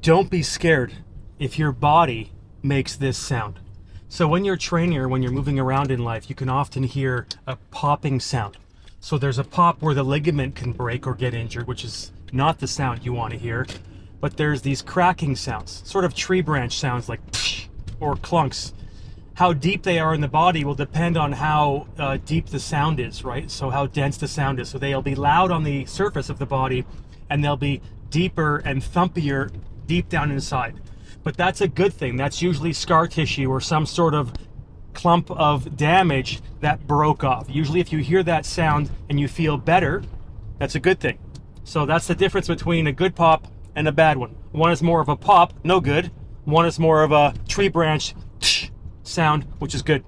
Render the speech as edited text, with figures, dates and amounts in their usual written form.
don't be scared if your body makes this sound. So when you're training or when you're moving around in life, you can often hear a popping sound. So there's a pop where the ligament can break or get injured, which is not the sound you want to hear. But there's these cracking sounds, sort of tree branch sounds like or clunks. How deep they are in the body will depend on how deep the sound is, right? So how dense the sound is. So they'll be loud on the surface of the body, and they'll be deeper and thumpier deep down inside. But that's a good thing. That's usually scar tissue or some sort of clump of damage that broke off. Usually if you hear that sound and you feel better, that's a good thing. So that's the difference between a good pop and a bad one. One is more of a pop, no good. One is more of a tree branch sound, which is good.